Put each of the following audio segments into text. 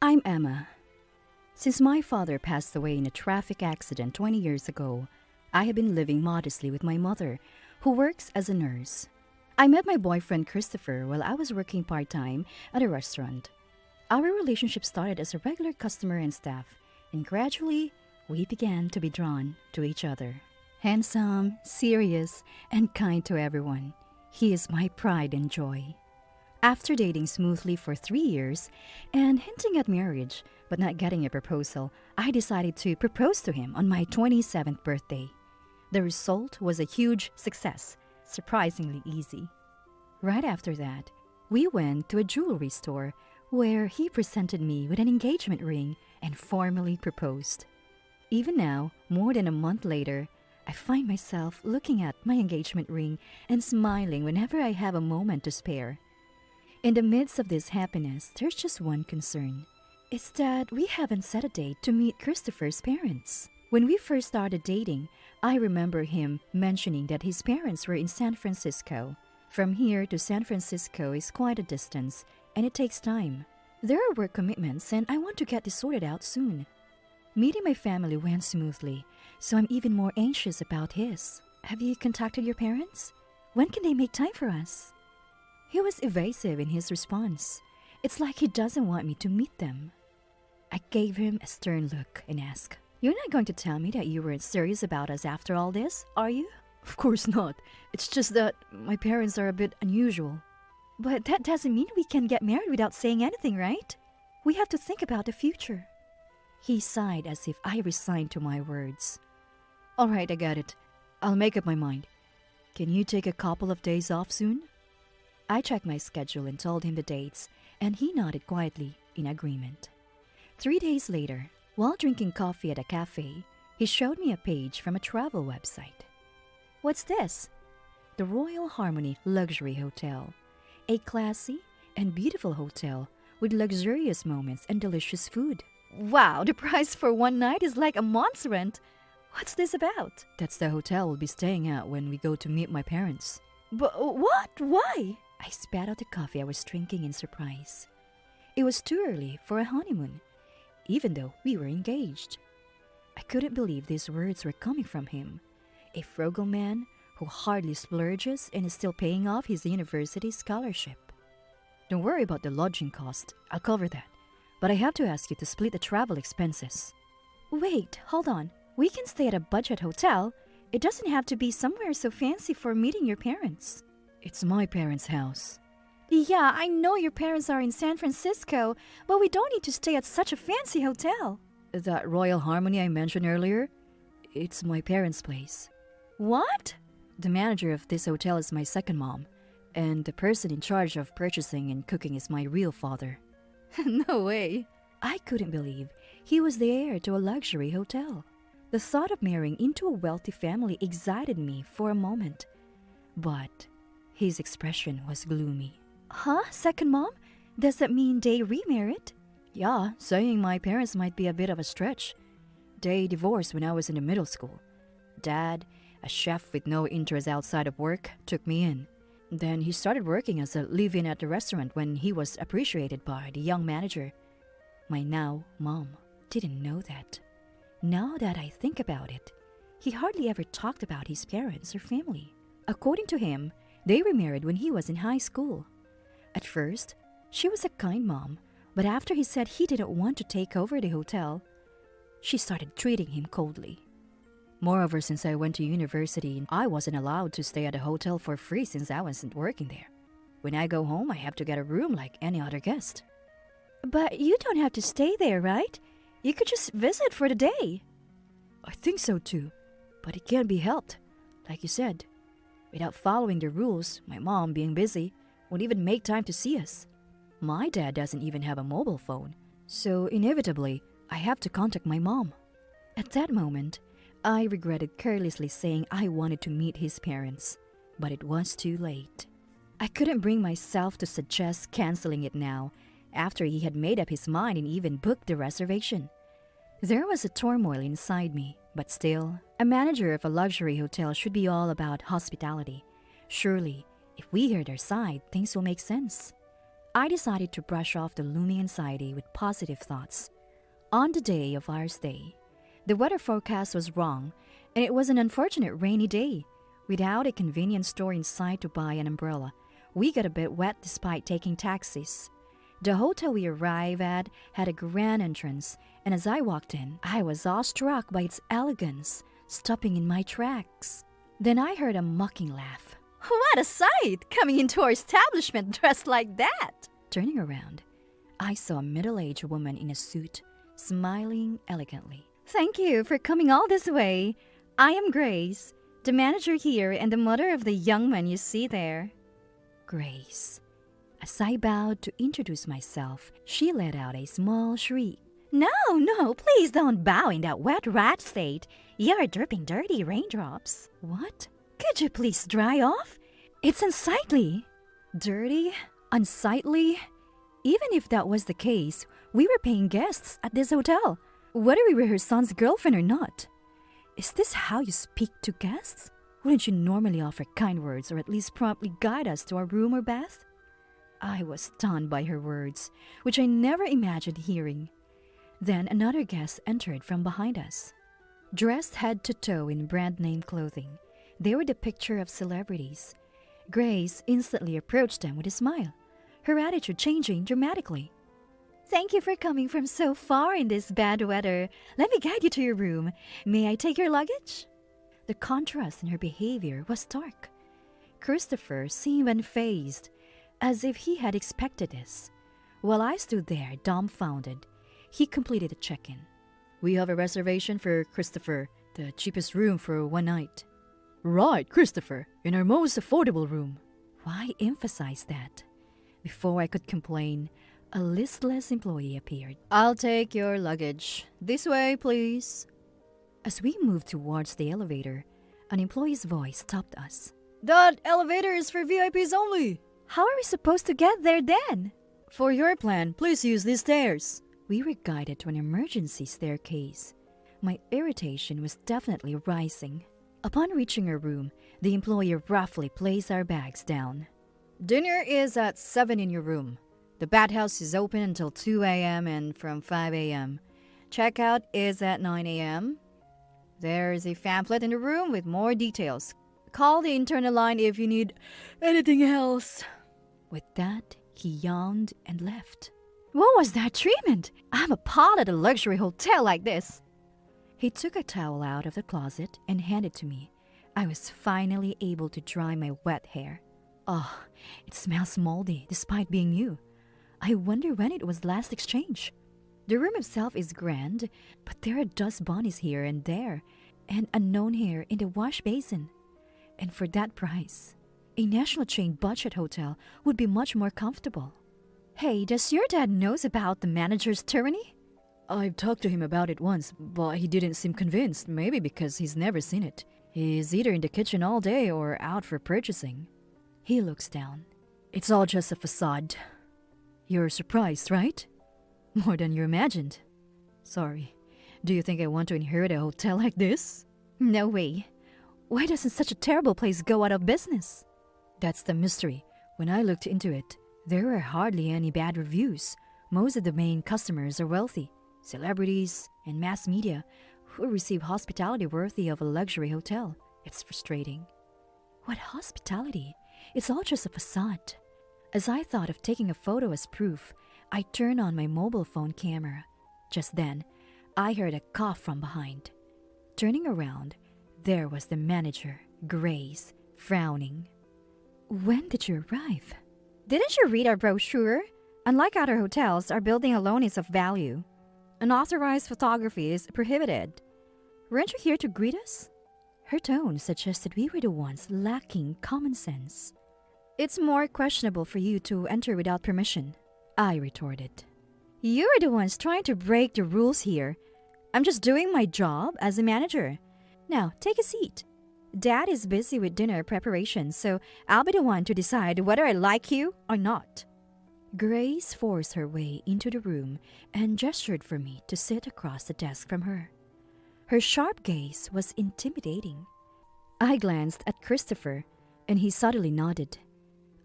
I'm Emma. Since my father passed away in a traffic accident 20 years ago, I have been living modestly with my mother, who works as a nurse. I met my boyfriend Christopher while I was working part-time at a restaurant. Our relationship started as a regular customer and staff, and gradually, we began to be drawn to each other. Handsome, serious, and kind to everyone, he is my pride and joy. After dating smoothly for 3 years and hinting at marriage but not getting a proposal, I decided to propose to him on my 27th birthday. The result was a huge success, surprisingly easy. Right after that, we went to a jewelry store where he presented me with an engagement ring and formally proposed. Even now, more than a month later, I find myself looking at my engagement ring and smiling whenever I have a moment to spare. In the midst of this happiness, there's just one concern. It's that we haven't set a date to meet Christopher's parents. When we first started dating, I remember him mentioning that his parents were in San Francisco. From here to San Francisco is quite a distance, and it takes time. There are work commitments, and I want to get this sorted out soon. Meeting my family went smoothly, so I'm even more anxious about his. Have you contacted your parents? When can they make time for us? He was evasive in his response. It's like he doesn't want me to meet them. I gave him a stern look and asked, "You're not going to tell me that you weren't serious about us after all this, are you?" "Of course not. It's just that my parents are a bit unusual." "But that doesn't mean we can get married without saying anything, right? We have to think about the future." He sighed as if I resigned to my words. "All right, I got it. I'll make up my mind. Can you take a couple of days off soon?" I checked my schedule and told him the dates, and he nodded quietly in agreement. 3 days later, while drinking coffee at a cafe, he showed me a page from a travel website. "What's this?" "The Royal Harmony Luxury Hotel. A classy and beautiful hotel with luxurious moments and delicious food." Wow, the price for one night is like a month's rent. What's this about? "That's the hotel we'll be staying at when we go to meet my parents." "But what? Why?" I spat out the coffee I was drinking in surprise. It was too early for a honeymoon, even though we were engaged. I couldn't believe these words were coming from him, a frugal man who hardly splurges and is still paying off his university scholarship. "Don't worry about the lodging cost. I'll cover that. But I have to ask you to split the travel expenses." "Wait, hold on. We can stay at a budget hotel. It doesn't have to be somewhere so fancy for meeting your parents." "It's my parents' house." "Yeah, I know your parents are in San Francisco, but we don't need to stay at such a fancy hotel." "That Royal Harmony I mentioned earlier, it's my parents' place." "What?" "The manager of this hotel is my second mom, and the person in charge of purchasing and cooking is my real father." No way. I couldn't believe he was the heir to a luxury hotel. The thought of marrying into a wealthy family excited me for a moment, but his expression was gloomy. "Huh? Second mom? Does that mean they remarried?" "Yeah, saying my parents might be a bit of a stretch. They divorced when I was in the middle school. Dad, a chef with no interest outside of work, took me in. Then he started working as a live-in at the restaurant when he was appreciated by the young manager. My now mom didn't know that. Now that I think about it, he hardly ever talked about his parents or family. According to him, they remarried when he was in high school. At first, she was a kind mom, but after he said he didn't want to take over the hotel, she started treating him coldly. Moreover, since I went to university, I wasn't allowed to stay at a hotel for free since I wasn't working there. When I go home, I have to get a room like any other guest." "But you don't have to stay there, right? You could just visit for the day." "I think so too, but it can't be helped. Like you said, without following the rules, my mom, being busy, won't even make time to see us. My dad doesn't even have a mobile phone, so inevitably, I have to contact my mom." At that moment, I regretted carelessly saying I wanted to meet his parents, but it was too late. I couldn't bring myself to suggest canceling it now, after he had made up his mind and even booked the reservation. There was a turmoil inside me, but still, a manager of a luxury hotel should be all about hospitality. Surely, if we hear their side, things will make sense. I decided to brush off the looming anxiety with positive thoughts. On the day of our stay, the weather forecast was wrong, and it was an unfortunate rainy day. Without a convenience store in sight to buy an umbrella, we got a bit wet despite taking taxis. The hotel we arrived at had a grand entrance, and as I walked in, I was awestruck by its elegance, stopping in my tracks. Then I heard a mocking laugh. What a sight, coming into our establishment dressed like that! Turning around, I saw a middle-aged woman in a suit, smiling elegantly. Thank you for coming all this way. I am Grace, the manager here and the mother of the young man you see there. Grace. As I bowed to introduce myself, she let out a small shriek. No, please don't bow in that wet rat state. You're dripping dirty raindrops. What? Could you please dry off? It's unsightly. Dirty? Unsightly? Even if that was the case, we were paying guests at this hotel, whether we were her son's girlfriend or not. Is this how you speak to guests? Wouldn't you normally offer kind words or at least promptly guide us to our room or bath? I was stunned by her words, which I never imagined hearing. Then another guest entered from behind us. Dressed head to toe in brand-name clothing, they were the picture of celebrities. Grace instantly approached them with a smile, her attitude changing dramatically. Thank you for coming from so far in this bad weather. Let me guide you to your room. May I take your luggage? The contrast in her behavior was stark. Christopher seemed unfazed, as if he had expected this. While I stood there dumbfounded, he completed the check-in. We have a reservation for Christopher, the cheapest room for one night. Right, Christopher, in our most affordable room. Why emphasize that? Before I could complain, a listless employee appeared. I'll take your luggage. This way, please. As we moved towards the elevator, an employee's voice stopped us. That elevator is for VIPs only. How are we supposed to get there then? For your plan, please use these stairs. We were guided to an emergency staircase. My irritation was definitely rising. Upon reaching our room, the employee roughly placed our bags down. Dinner is at 7 in your room. The bathhouse is open until 2 a.m. and from 5 a.m. Checkout is at 9 a.m. There is a pamphlet in the room with more details. Call the internal line if you need anything else. With that, he yawned and left. What was that treatment? I'm appalled at a luxury hotel like this. He took a towel out of the closet and handed it to me. I was finally able to dry my wet hair. Oh, it smells moldy despite being new. I wonder when it was last exchanged. The room itself is grand, but there are dust bunnies here and there, and unknown hair in the wash basin. And for that price, a national chain budget hotel would be much more comfortable. Hey, does your dad knows about the manager's tyranny? I've talked to him about it once, but he didn't seem convinced, maybe because he's never seen it. He's either in the kitchen all day or out for purchasing. He looks down. It's all just a facade. You're surprised, right? More than you imagined. Sorry. Do you think I want to inherit a hotel like this? No way. Why doesn't such a terrible place go out of business? That's the mystery. When I looked into it, there were hardly any bad reviews. Most of the main customers are wealthy, celebrities, and mass media who receive hospitality worthy of a luxury hotel. It's frustrating. What hospitality? It's all just a facade. As I thought of taking a photo as proof, I turned on my mobile phone camera. Just then, I heard a cough from behind. Turning around, there was the manager, Grace, frowning. When did you arrive? Didn't you read our brochure? Unlike other hotels, our building alone is of value. Unauthorized photography is prohibited. Weren't you here to greet us? Her tone suggested we were the ones lacking common sense. It's more questionable for you to enter without permission, I retorted. You're the ones trying to break the rules here. I'm just doing my job as a manager. Now, take a seat. Dad is busy with dinner preparation, so I'll be the one to decide whether I like you or not. Grace forced her way into the room and gestured for me to sit across the desk from her. Her sharp gaze was intimidating. I glanced at Christopher, and he subtly nodded.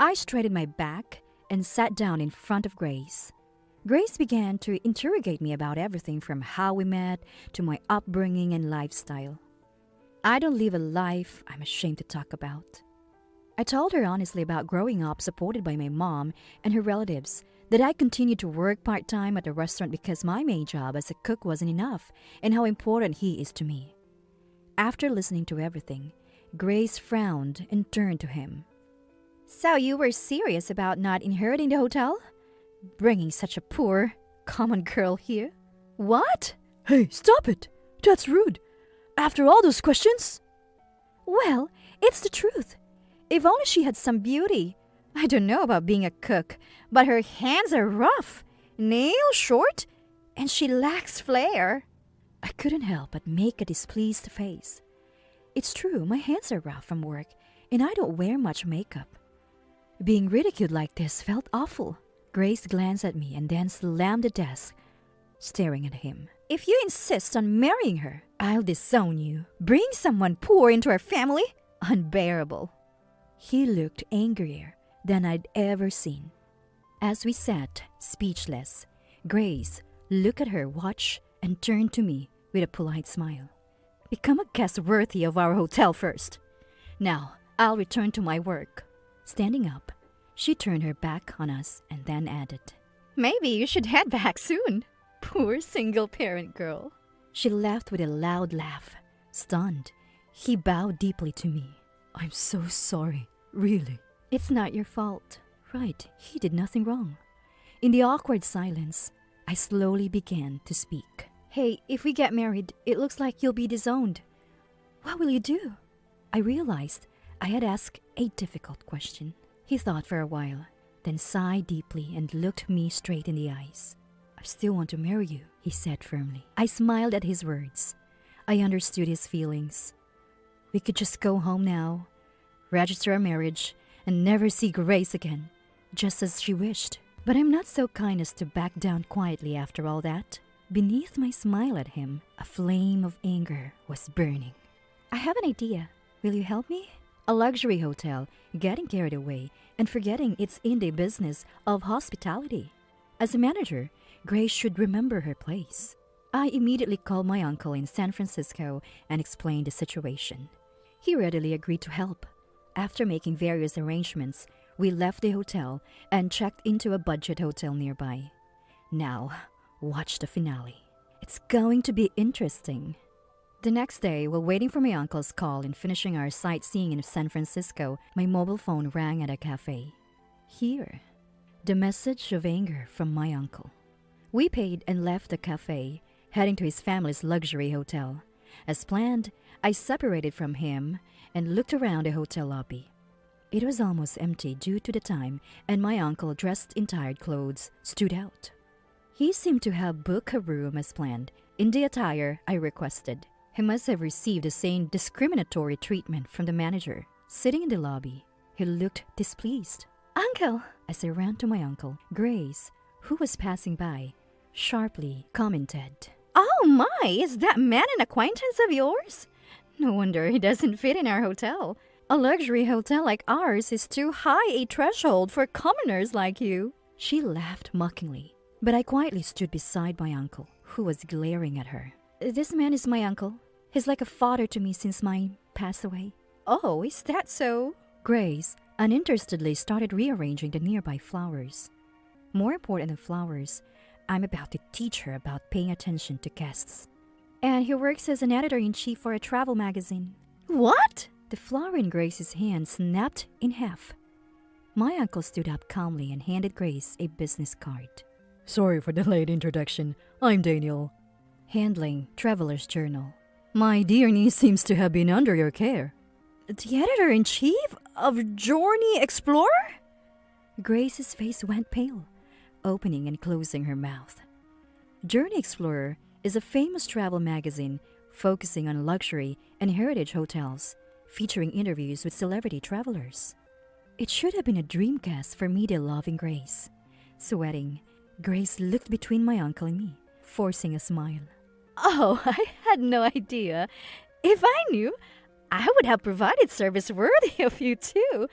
I straightened my back and sat down in front of Grace. Grace began to interrogate me about everything from how we met to my upbringing and lifestyle. I don't live a life I'm ashamed to talk about. I told her honestly about growing up supported by my mom and her relatives, that I continued to work part-time at a restaurant because my main job as a cook wasn't enough, and how important he is to me. After listening to everything, Grace frowned and turned to him. So you were serious about not inheriting the hotel? Bringing such a poor, common girl here? What? Hey, stop it! That's rude. After all those questions? Well, it's the truth. If only she had some beauty. I don't know about being a cook, but her hands are rough, nails short, and she lacks flair. I couldn't help but make a displeased face. It's true, my hands are rough from work, and I don't wear much makeup. Being ridiculed like this felt awful. Grace glanced at me and then slammed the desk, staring at him. If you insist on marrying her, I'll disown you. Bring someone poor into our family? Unbearable. He looked angrier than I'd ever seen. As we sat, speechless, Grace looked at her watch and turned to me with a polite smile. Become a guest worthy of our hotel first. Now, I'll return to my work. Standing up, she turned her back on us and then added, Maybe you should head back soon. Poor single-parent girl. She laughed with a loud laugh. Stunned, he bowed deeply to me. I'm so sorry, really. It's not your fault. Right, he did nothing wrong. In the awkward silence, I slowly began to speak. Hey, if we get married, it looks like you'll be disowned. What will you do? I realized I had asked a difficult question. He thought for a while, then sighed deeply and looked me straight in the eyes. I still want to marry you, he said firmly. I smiled at his words. I understood his feelings. We could just go home now, register our marriage, and never see Grace again, just as she wished. But I'm not so kind as to back down quietly after all that. Beneath my smile at him, a flame of anger was burning. I have an idea. Will you help me? A luxury hotel, getting carried away and forgetting it's in the business of hospitality. As a manager, Grace should remember her place. I immediately called my uncle in San Francisco and explained the situation. He readily agreed to help. After making various arrangements, we left the hotel and checked into a budget hotel nearby. Now, watch the finale. It's going to be interesting. The next day, while waiting for my uncle's call and finishing our sightseeing in San Francisco, my mobile phone rang at a cafe. Here, the message of anger from my uncle. We paid and left the cafe, heading to his family's luxury hotel. As planned, I separated from him and looked around the hotel lobby. It was almost empty due to the time, and my uncle, dressed in tired clothes, stood out. He seemed to have booked a room as planned, in the attire I requested. He must have received the same discriminatory treatment from the manager. Sitting in the lobby, he looked displeased. Uncle! As I ran to my uncle, Grace, who was passing by, sharply commented, Oh my, is that man an acquaintance of yours? No wonder he doesn't fit in our hotel. A luxury hotel like ours is too high a threshold for commoners like you. She laughed mockingly, but I quietly stood beside my uncle, who was glaring at her. This man is my uncle. He's like a father to me since mine passed away. Oh, is that so? Grace uninterestedly started rearranging the nearby flowers. More important than flowers, I'm about to teach her about paying attention to guests. And he works as an editor-in-chief for a travel magazine. What? The flower in Grace's hand snapped in half. My uncle stood up calmly and handed Grace a business card. Sorry for the late introduction. I'm Daniel, handling Traveler's Journal. My dear niece seems to have been under your care. The editor-in-chief of Journey Explorer? Grace's face went pale, opening and closing her mouth. Journey Explorer is a famous travel magazine focusing on luxury and heritage hotels, featuring interviews with celebrity travelers. It should have been a dreamcast for media-loving Grace. Sweating, Grace looked between my uncle and me, forcing a smile. Oh, I had no idea. If I knew, I would have provided service worthy of you too.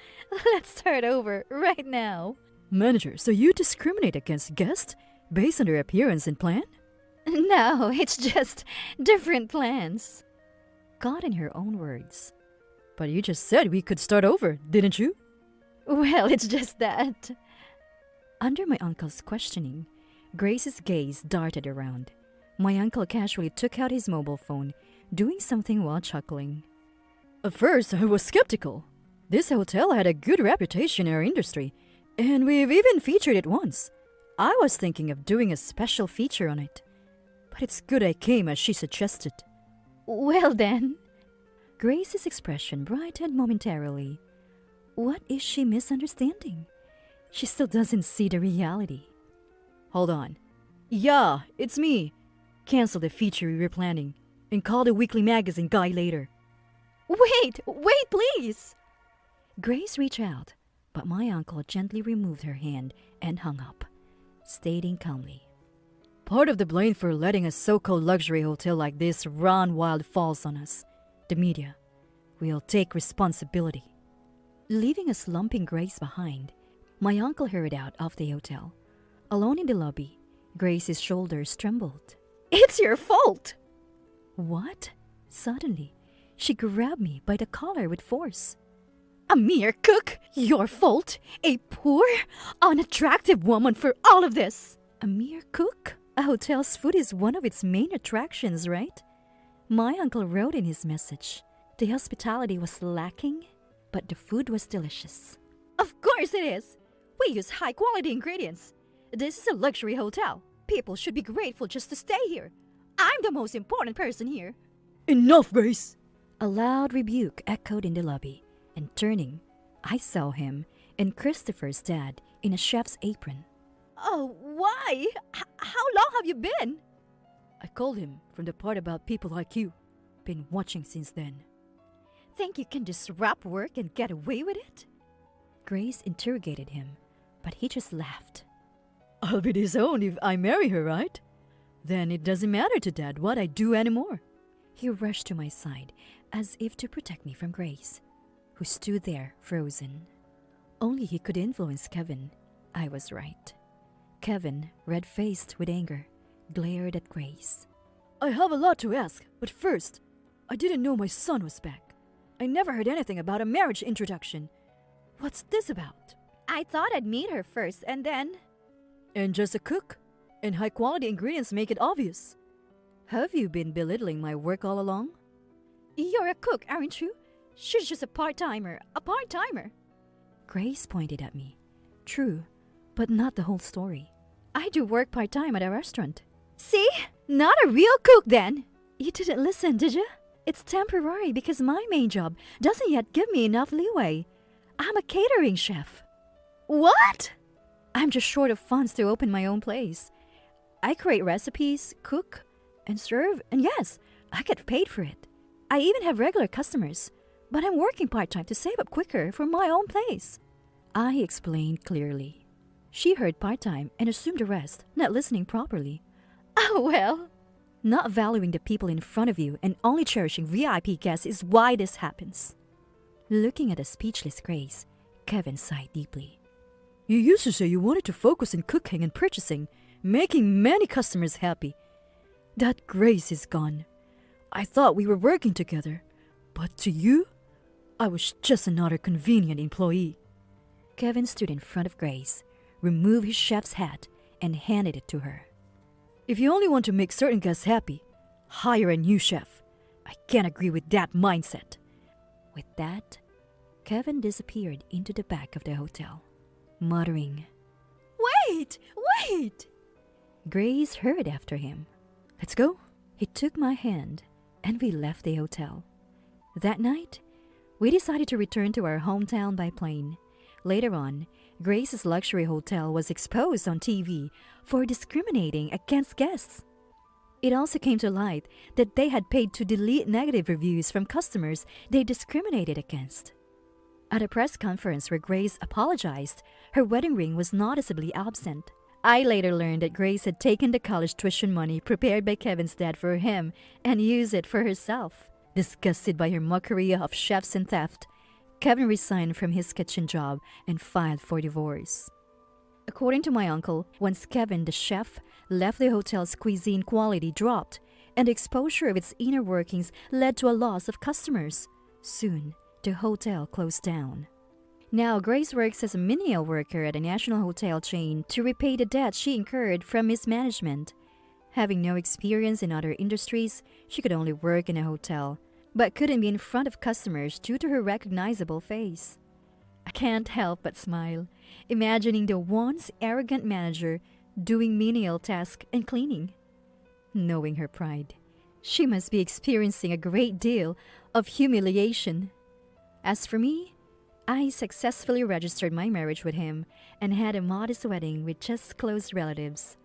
Let's start over right now. Manager, so you discriminate against guests based on their appearance and plan? No, it's just different plans. Caught in her own words. But you just said we could start over, didn't you? Well, it's just that. Under my uncle's questioning, Grace's gaze darted around. My uncle casually took out his mobile phone, doing something while chuckling. At first, I was skeptical. This hotel had a good reputation in our industry, and we've even featured it once. I was thinking of doing a special feature on it. But it's good I came as she suggested. Well then. Grace's expression brightened momentarily. What is she misunderstanding? She still doesn't see the reality. Hold on. Yeah, it's me. Cancel the feature we were planning and call the weekly magazine guy later. Wait, please. Grace reached out, but my uncle gently removed her hand and hung up, stating calmly, Part of the blame for letting a so-called luxury hotel like this run wild falls on us, the media. We'll take responsibility. Leaving a slumping Grace behind, my uncle hurried out of the hotel. Alone in the lobby, Grace's shoulders trembled. It's your fault. What? Suddenly, she grabbed me by the collar with force. A mere cook? Your fault? A poor, unattractive woman for all of this? A mere cook? A hotel's food is one of its main attractions, right? My uncle wrote in his message. The hospitality was lacking, but the food was delicious. Of course it is. We use high-quality ingredients. This is a luxury hotel. People should be grateful just to stay here. I'm the most important person here. Enough, Grace! A loud rebuke echoed in the lobby, and turning, I saw him and Christopher's dad in a chef's apron. Oh, why? How long have you been? I called him from the part about people like you. Been watching since then. Think you can disrupt work and get away with it? Grace interrogated him, but he just laughed. I'll be disowned if I marry her, right? Then it doesn't matter to Dad what I do anymore. He rushed to my side as if to protect me from Grace, who stood there frozen. Only he could influence Kevin. I was right. Kevin, red-faced with anger, glared at Grace. I have a lot to ask, but first, I didn't know my son was back. I never heard anything about a marriage introduction. What's this about? I thought I'd meet her first and then... And just a cook? And high-quality ingredients make it obvious. Have you been belittling my work all along? You're a cook, aren't you? She's just a part-timer. Grace pointed at me. True, but not the whole story. I do work part-time at a restaurant. See? Not a real cook then. You didn't listen, did you? It's temporary because my main job doesn't yet give me enough leeway. I'm a catering chef. What? I'm just short of funds to open my own place. I create recipes, cook, and serve, and yes, I get paid for it. I even have regular customers, but I'm working part-time to save up quicker for my own place. I explained clearly. She heard part-time and assumed the rest, not listening properly. Oh well. Not valuing the people in front of you and only cherishing VIP guests is why this happens. Looking at a speechless Grace, Kevin sighed deeply. You used to say you wanted to focus on cooking and purchasing, making many customers happy. That Grace is gone. I thought we were working together, but to you, I was just another convenient employee. Kevin stood in front of Grace, removed his chef's hat, and handed it to her. If you only want to make certain guests happy, hire a new chef. I can't agree with that mindset. With that, Kevin disappeared into the back of the hotel, muttering, Wait! Grace hurried after him. Let's go. He took my hand, and we left the hotel. That night, we decided to return to our hometown by plane. Later on, Grace's luxury hotel was exposed on TV for discriminating against guests. It also came to light that they had paid to delete negative reviews from customers they discriminated against. At a press conference where Grace apologized, her wedding ring was noticeably absent. I later learned that Grace had taken the college tuition money prepared by Kevin's dad for him and used it for herself. Disgusted by her mockery of chefs and theft, Kevin resigned from his kitchen job and filed for divorce. According to my uncle, once Kevin, the chef, left the hotel's cuisine quality dropped, and the exposure of its inner workings led to a loss of customers. Soon, the hotel closed down. Now, Grace works as a menial worker at a national hotel chain to repay the debt she incurred from mismanagement. Having no experience in other industries, she could only work in a hotel, but couldn't be in front of customers due to her recognizable face. I can't help but smile, imagining the once arrogant manager doing menial tasks and cleaning. Knowing her pride, she must be experiencing a great deal of humiliation. As for me, I successfully registered my marriage with him and had a modest wedding with just close relatives.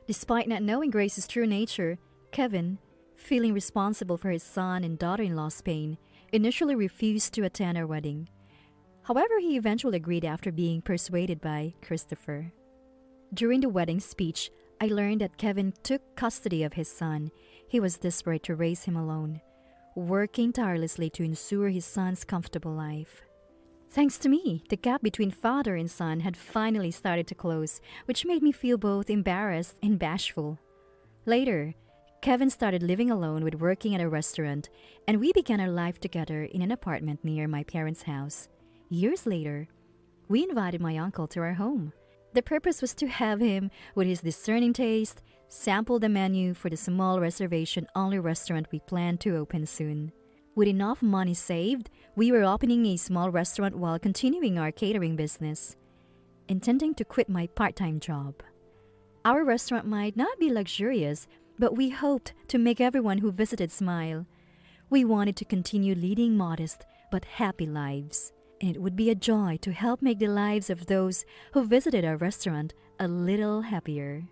Despite not knowing Grace's true nature, Kevin, feeling responsible for his son and daughter-in-law's pain, initially refused to attend our wedding. However, he eventually agreed after being persuaded by Christopher. During the wedding speech, I learned that Kevin took custody of his son. He was desperate to raise him alone, working tirelessly to ensure his son's comfortable life. Thanks to me, the gap between father and son had finally started to close, which made me feel both embarrassed and bashful. Later, Kevin started living alone with working at a restaurant, and we began our life together in an apartment near my parents' house. Years later, we invited my uncle to our home. The purpose was to have him, with his discerning taste, sample the menu for the small reservation-only restaurant we planned to open soon. With enough money saved, we were opening a small restaurant while continuing our catering business, intending to quit my part-time job. Our restaurant might not be luxurious, but we hoped to make everyone who visited smile. We wanted to continue leading modest but happy lives, and it would be a joy to help make the lives of those who visited our restaurant a little happier.